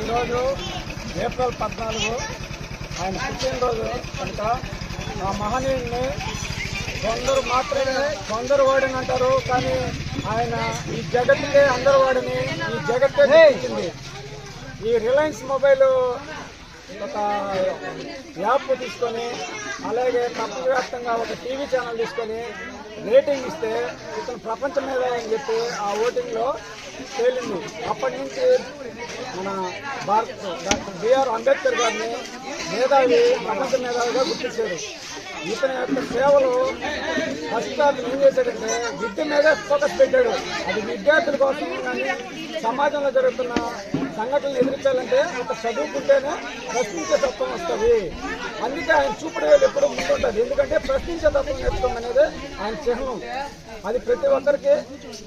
ఈరోజు ఏప్రిల్ 14 ఆయన పుట్టినరోజు కనుక ఆ మహనీయుడిని కొందరు మాత్రమే కొందరు వాడిని అంటారు, కానీ ఆయన ఈ జగత్తుకే అందరు వాడిని, ఈ జగత్తే గుర్తించింది. ఈ రిలయన్స్ మొబైల్ ఒక యాప్ తీసుకొని, అలాగే ప్రపంచవ్యాప్తంగా ఒక టీవీ ఛానల్ తీసుకొని రేటింగ్ ఇస్తే ఇతను ప్రపంచ మీద అని చెప్పి ఆ ఓటింగ్లో తేలింది. అప్పటి నుంచి మన డాక్టర్ బిఆర్ అంబేద్కర్ గారిని మేధావి, ప్రపంచ మేధావిగా గుర్తించారు. ఇతని యొక్క సేవలు ఫస్ట్ అతను ఏం చేశాడంటే విద్య మీద ఫోకస్ పెట్టాడు. అది విద్యార్థుల కోసం కానీ సమాజంలో జరుగుతున్న సంఘటనలు ఎదిరించాలంటే ఒక చదువుకుంటేనే ప్రశ్నించే తత్వం వస్తుంది. అందుకే ఆయన చూపుడు వేలు ఎప్పుడూ ముందుంటుంది. ఎందుకంటే ప్రశ్నించే తత్వం నేర్చుకోవడం అనేది ఆయన చిహ్నం. అది ప్రతి ఒక్కరికి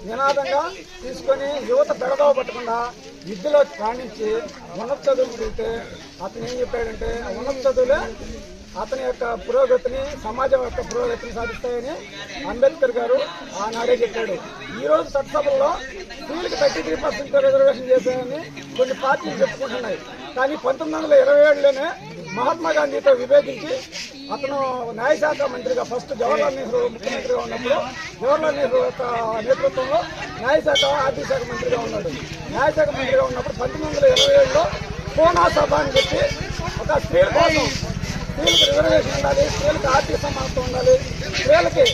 నినాదంగా తీసుకొని యువత బెడదవ పట్టకుండా విద్యలో రాణించి ఉన్నత చదువులు తిరిగితే అతను ఏం చెప్పాడంటే ఉన్నత చదువులే అతని యొక్క పురోగతిని, సమాజం యొక్క పురోగతిని సాధిస్తాయని అంబేద్కర్ గారు ఆనాడే చెప్పాడు. ఈరోజు చట్టసభల్లో స్త్రీలకు 33% రిజర్వేషన్ చేశాయని కొన్ని పార్టీలు చెప్పుకుంటున్నాయి. కానీ 1927లోనే మహాత్మా గాంధీతో విభేదించి అతను న్యాయశాఖ మంత్రిగా, ఫస్ట్ జవహర్లాల్ నెహ్రూ ముఖ్యమంత్రిగా ఉన్నప్పుడు జవహర్లాల్ నెహ్రూ యొక్క నేతృత్వంలో న్యాయశాఖ, ఆర్థిక శాఖ మంత్రిగా ఉన్నాడు. న్యాయశాఖ మంత్రిగా ఉన్నప్పుడు 1927లో పూనా సభ అని చెప్పి ఒక స్త్రీల కోసం, స్త్రీలకు రిజర్వేషన్ ఉండాలి, స్త్రీలకు ఆర్థిక సమానత్వం ఉండాలి, స్త్రీలకి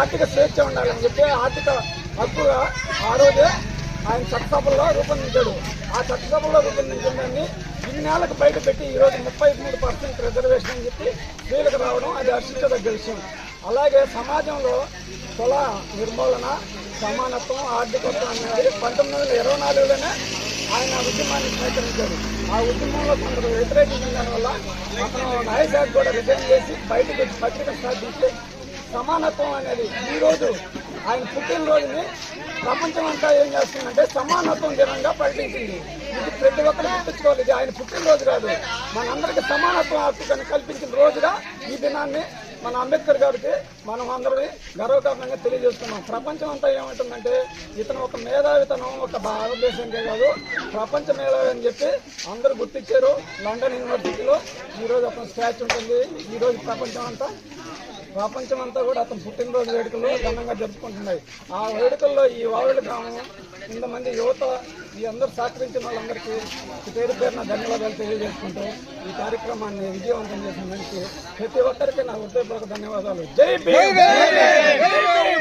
ఆర్థిక స్వేచ్ఛ ఉండాలని చెప్పి ఆర్థిక హక్కుగా ఆ రోజే ఆయన చట్టసభల్లో రూపొందించాడు. ఆ చట్టసభల్లో రూపొందించిన దాన్ని ఇన్నేళ్లకు బయట పెట్టి ఈరోజు 33% రిజర్వేషన్ అని చెప్పి స్త్రీలకు రావడం అది హర్షించదగ్గ విషయం. అలాగే సమాజంలో కుల నిర్మూలన, సమానత్వం, ఆర్థికత్వం అనేది 1924లోనే ఆయన ఉద్యమాన్ని స్వీకరించాడు. ఆ ఉద్యమంలో కొందరు వ్యతిరేకించిన దానివల్ల అతను న్యాయశాఖ కూడా రిజైన్ చేసి బయటకు వచ్చి పత్రిక స్థాపించి సమానత్వం అనేది ఈరోజు ఆయన పుట్టినరోజుని ప్రపంచం అంతా ఏం చేస్తుందంటే సమానత్వం దినంగా ప్రకటించింది. ఇది ప్రతి ఒక్కరు గుర్తుంచుకోవాలి. ఇది ఆయన పుట్టినరోజు కాదు, మనందరికీ సమానత్వం హక్కుని కల్పించిన రోజుగా ఈ దినాన్ని మన అంబేద్కర్ గారికి మనం అందరినీ గర్వకారణంగా తెలియజేస్తున్నాం. ప్రపంచం అంతా ఏమంటుందంటే ఇతను ఒక మేధావితనం ఒక భారతదేశానికే కాదు ప్రపంచ మేధావి అని చెప్పి అందరూ గుర్తించారు. లండన్ యూనివర్సిటీలో ఈరోజు అతను స్టాచ్యూ ఉంటుంది. ఈరోజు ప్రపంచం అంతా కూడా అతను పుట్టినరోజు వేడుకలు ఘనంగా జరుపుకుంటున్నాయి. ఆ వేడుకల్లో ఈ వావిళ్ళ గ్రామం ఇంతమంది యువత ఈ అందరూ సహకరించిన వాళ్ళందరికీ పేరు పేరున ధన్యవాదాలు తెలియజేసుకుంటూ ఈ కార్యక్రమాన్ని విజయవంతం చేసిన దానికి ప్రతి ఒక్కరికి నా హృదయపూర్వక ధన్యవాదాలు. జై భీమ్.